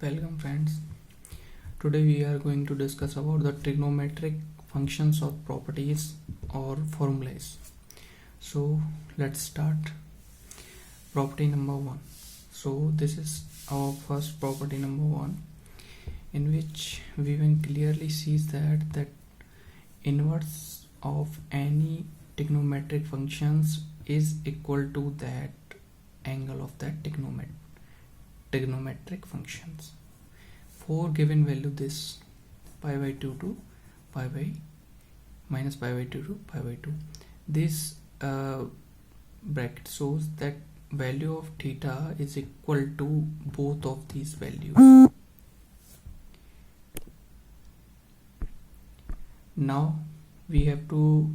Welcome friends. Today we are going to discuss about the trigonometric functions or properties or formulas. So let's start. Property number 1. So this is our first property number 1, in which we can clearly see that inverse of any trigonometric functions is equal to that angle of that trigonometric functions. For given value, this pi by 2 to pi by minus pi by 2 to pi by 2, this bracket shows that value of theta is equal to both of these values. Now we have to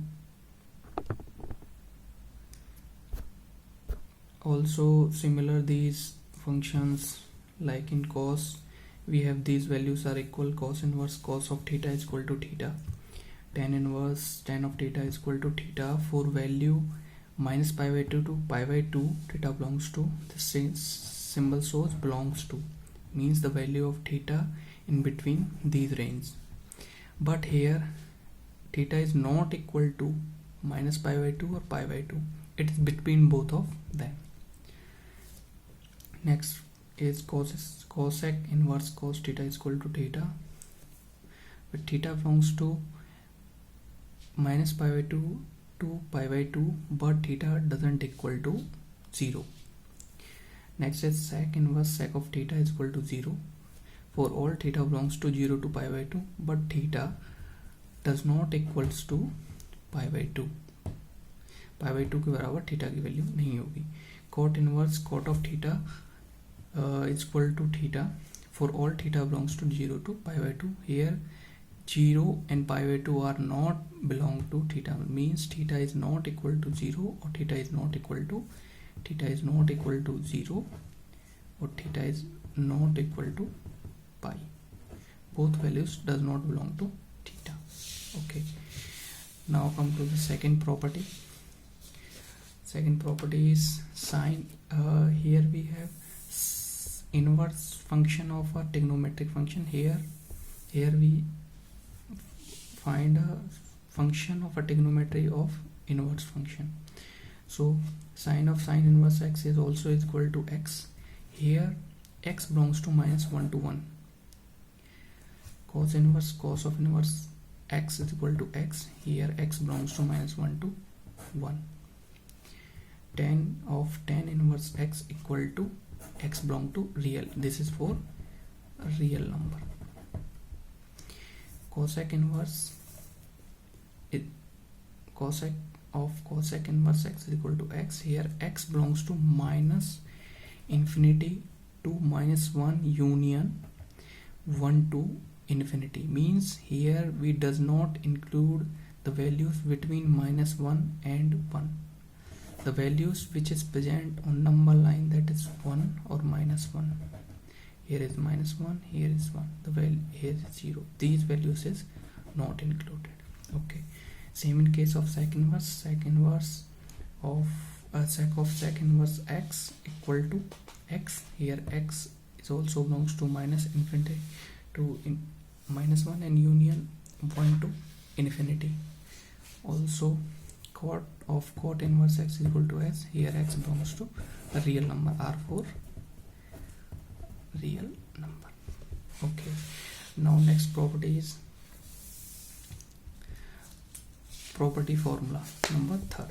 also similar these functions, like in cos we have these values are equal. Cos inverse cos of theta is equal to theta. Tan inverse tan of theta is equal to theta. For value minus pi by 2 to pi by 2, theta belongs to the same symbol shows belongs to, means the value of theta in between these range. But here theta is not equal to minus pi by 2 or pi by 2, it is between both of them. Next is cosec inverse cos theta is equal to theta, but theta belongs to minus pi by 2 to pi by 2, but theta doesn't equal to 0. Next is sec inverse sec of theta is equal to 0. For all theta belongs to 0 to pi by 2, but theta does not equals to pi by 2. pi by 2 के बराबर theta की value नहीं होगी. Cot inverse cot of theta is equal to theta. For all theta belongs to 0 to pi by 2. Here 0 and pi by 2 are not belong to theta, means theta is not equal to 0 or theta is not equal to 0 or theta is not equal to pi. Both values does not belong to theta. Okay, now come to the second property. Second property is sine. Here we have inverse function of a trigonometric function. Here we find a function of a trigonometry of inverse function. So sine of sine inverse x is also equal to x. Here x belongs to minus 1 to 1. Cos inverse cos of inverse x is equal to x. Here x belongs to minus 1 to 1. Tan of tan inverse x equal to x belong to real. This is for a real number. Cosec inverse cosec of cosec inverse x is equal to x. Here x belongs to minus infinity to minus 1 union 1 to infinity, means here we does not include the values between minus 1 and 1. The values which is present on number line, that is 1 or minus 1. Here is minus 1, here is 1, the value here is 0. These values is not included. Okay, same in case of sec inverse of sec of sec inverse x equal to x. Here x is also belongs to minus infinity to minus 1 and union 1 to infinity. Also cot of cot inverse x is equal to x. Here x belongs to a real number, R4 real number. Okay, now next property is property formula number 3.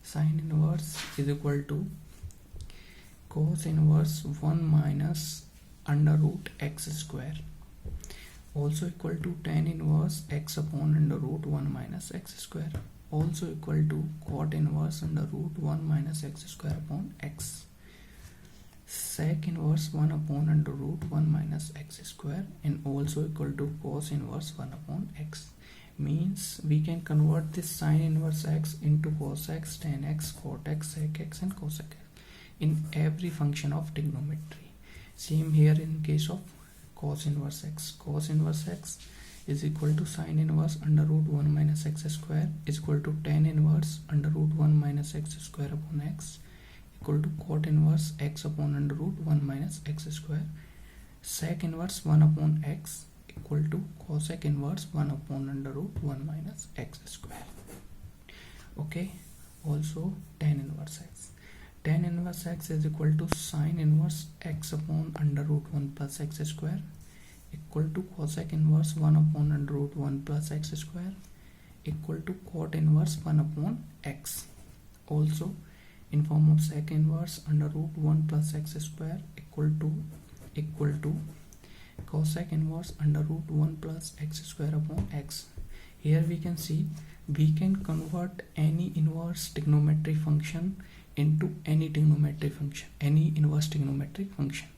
Sine inverse is equal to cos inverse 1 minus under root x square, also equal to tan inverse x upon under root 1 minus x square, also equal to cot inverse under root 1 minus x square upon x, sec inverse 1 upon under root 1 minus x square, and also equal to cos inverse 1 upon x. Means we can convert this sine inverse x into cos x, tan x, cot x, sec x and cosec x in every function of trigonometry. Same here in case of cos inverse x. Cos inverse x is equal to sine inverse under root 1 minus x square is equal to tan inverse under root 1 minus x square upon x equal to cot inverse x upon under root 1 minus x square. Sec inverse 1 upon x equal to cosec inverse 1 upon under root 1 minus x square. Okay, also tan inverse x. Tan inverse x is equal to sine inverse x upon under root 1 plus x square equal to cosec inverse 1 upon under root 1 plus x square equal to cot inverse 1 upon x. Also in form of sec inverse under root 1 plus x square equal to cosec inverse under root 1 plus x square upon x. Here we can see we can convert any inverse trigonometric function into any trigonometric function, any inverse trigonometric function.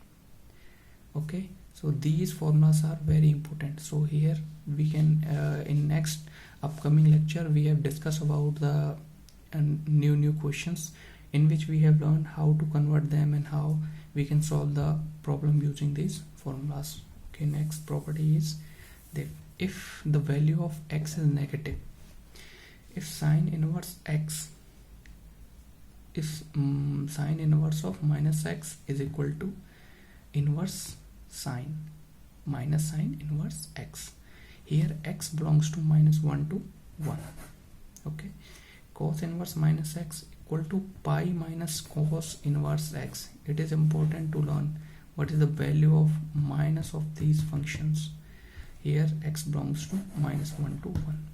Okay, so these formulas are very important. So here we can in next upcoming lecture we have discussed about the new questions in which we have learned how to convert them and how we can solve the problem using these formulas. Okay, next property is that if the value of x is negative, if sine inverse x, if sine inverse of minus x is equal to inverse sine minus sine inverse x, here x belongs to minus 1 to 1. Okay, cos inverse minus x equal to pi minus cos inverse x. It is important to learn what is the value of minus of these functions. Here x belongs to minus 1 to 1.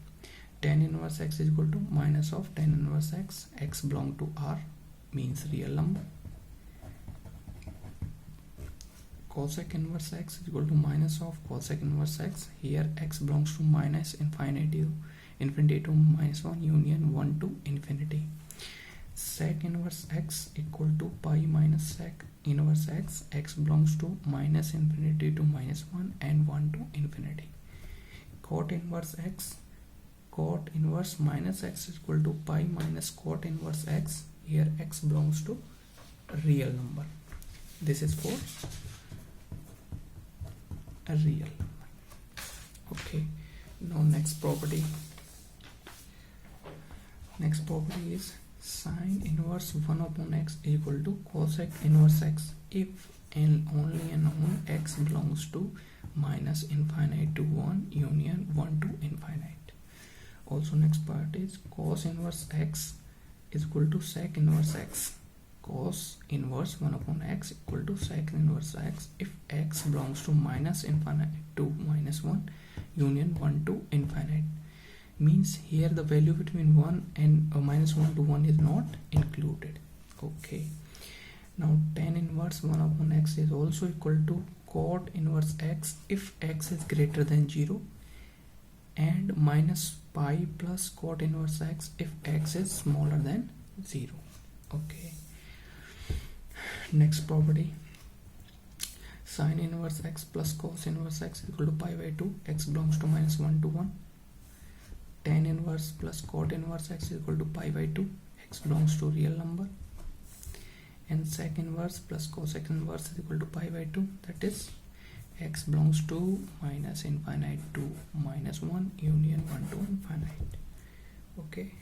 Tan inverse x is equal to minus of tan inverse x. X belong to R, means real number. Cosec inverse x is equal to minus of cosec inverse x. Here x belongs to minus infinity to minus 1 union 1 to infinity. Sec inverse x equal to pi minus sec inverse x. X belongs to minus infinity to minus 1 and 1 to infinity. Cot inverse x, cot inverse minus x is equal to pi minus cot inverse x. Here x belongs to real number. This is for a real number. Okay, now next property is sine inverse 1 upon x is equal to cosec inverse x if and only and only x belongs to minus infinite to 1 union 1 to infinite. Also next part is cos inverse x is equal to sec inverse x. Cos inverse 1 upon x equal to sec inverse x if x belongs to minus infinite to minus 1 union 1 to infinite. Means here the value between 1 and minus 1 to 1 is not included. Okay, now tan inverse 1 upon x is also equal to cot inverse x if x is greater than 0 and minus pi plus cot inverse x if x is smaller than 0. Okay, next property, sine inverse x plus cos inverse x equal to pi by 2. X belongs to minus 1 to 1. Tan inverse plus cot inverse x is equal to pi by 2. X belongs to real number. And sec inverse plus cosec inverse is equal to pi by 2. That is x belongs to minus infinite to minus 1 union 1 to infinite. Okay,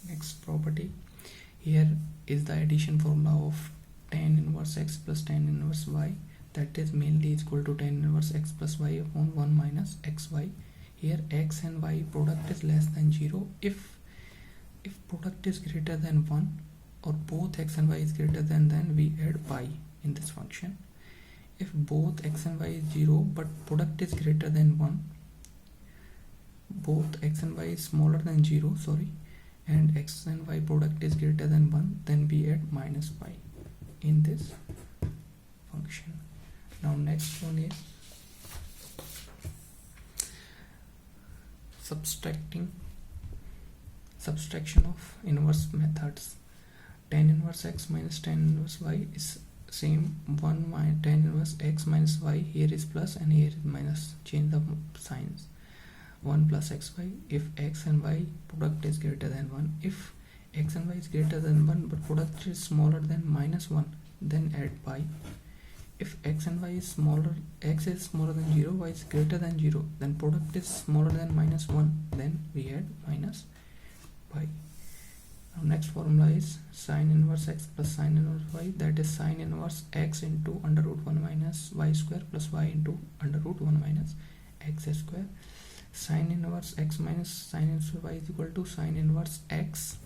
next property, here is the addition formula of tan inverse x plus tan inverse y, that is mainly is equal to tan inverse x plus y upon 1 minus xy. Here x and y product is less than 0 if product is greater than 1 or both x and y is greater than, then we add pi in this function. If both x and y is 0 but product is greater than 1, both x and y is smaller than 0, and x and y product is greater than 1, then we add minus pi in this function. Now next one is subtraction of inverse methods. Tan inverse x minus tan inverse y is same 1 minus tan inverse x minus y. Here is plus and here is minus. Change the signs. 1 plus xy if x and y product is greater than 1. If x and y is greater than 1 but product is smaller than minus 1, then add pi. If x and y is smaller, x is smaller than 0, y is greater than 0, then product is smaller than minus 1, then we add minus pi. Now next formula is sine inverse x plus sine inverse y, that is sine inverse x into under root 1 minus y square plus y into under root 1 minus x square. Sine inverse x minus sine inverse y is equal to sine inverse x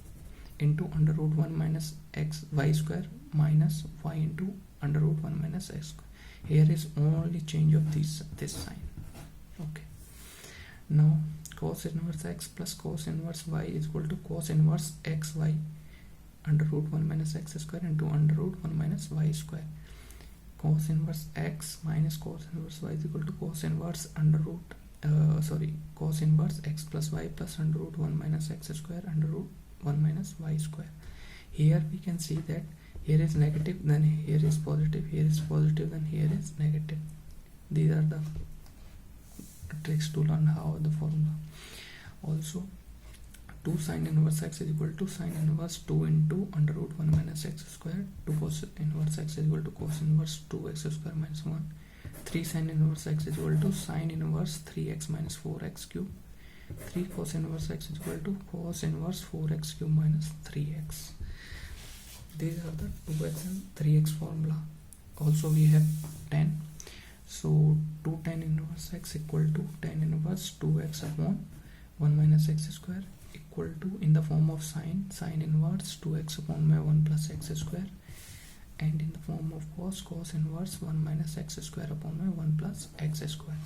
into under root 1 minus x y square minus y into under root 1 minus x square. Here is only change of this sign. Okay. Now cos inverse x plus cos inverse y is equal to cos inverse xy under root 1 minus x square into under root 1 minus y square. Cos inverse x minus cos inverse y is equal to cos inverse cos inverse x plus y plus under root 1 minus x square under root 1 minus y square. Here we can see that here is negative, then here is positive, here is positive, then here is negative. These are the tricks to learn how the formula. Also 2 sine inverse x is equal to sine inverse 2 into under root 1 minus x square. 2 cos inverse x is equal to cos inverse 2x square minus 1. 3 sine inverse x is equal to sine inverse 3x minus 4x cube. 3 cos inverse x is equal to cos inverse 4x cube minus 3x. These are the 2x and 3x formula. Also we have tan. So 2 tan inverse x equal to tan inverse 2x upon 1 minus x square equal to in the form of sine inverse 2x upon my 1 plus x square, and in the form of cos inverse 1 minus x square upon my 1 plus x square.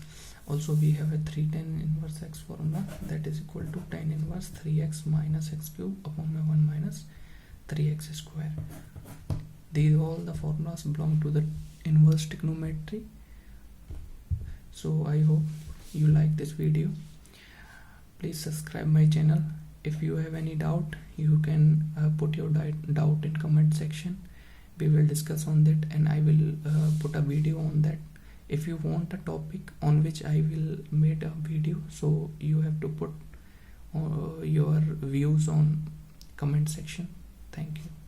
Also we have a 3 tan inverse x formula, that is equal to tan inverse 3x minus x cube upon my 1 minus 3x square. These all the formulas belong to the inverse trigonometry. So I hope you like this video. Please subscribe my channel. If you have any doubt, you can put your doubt in comment section. We will discuss on that, and I will put a video on that. If you want a topic on which I will make a video, so you have to put your views on comment section. Thank you.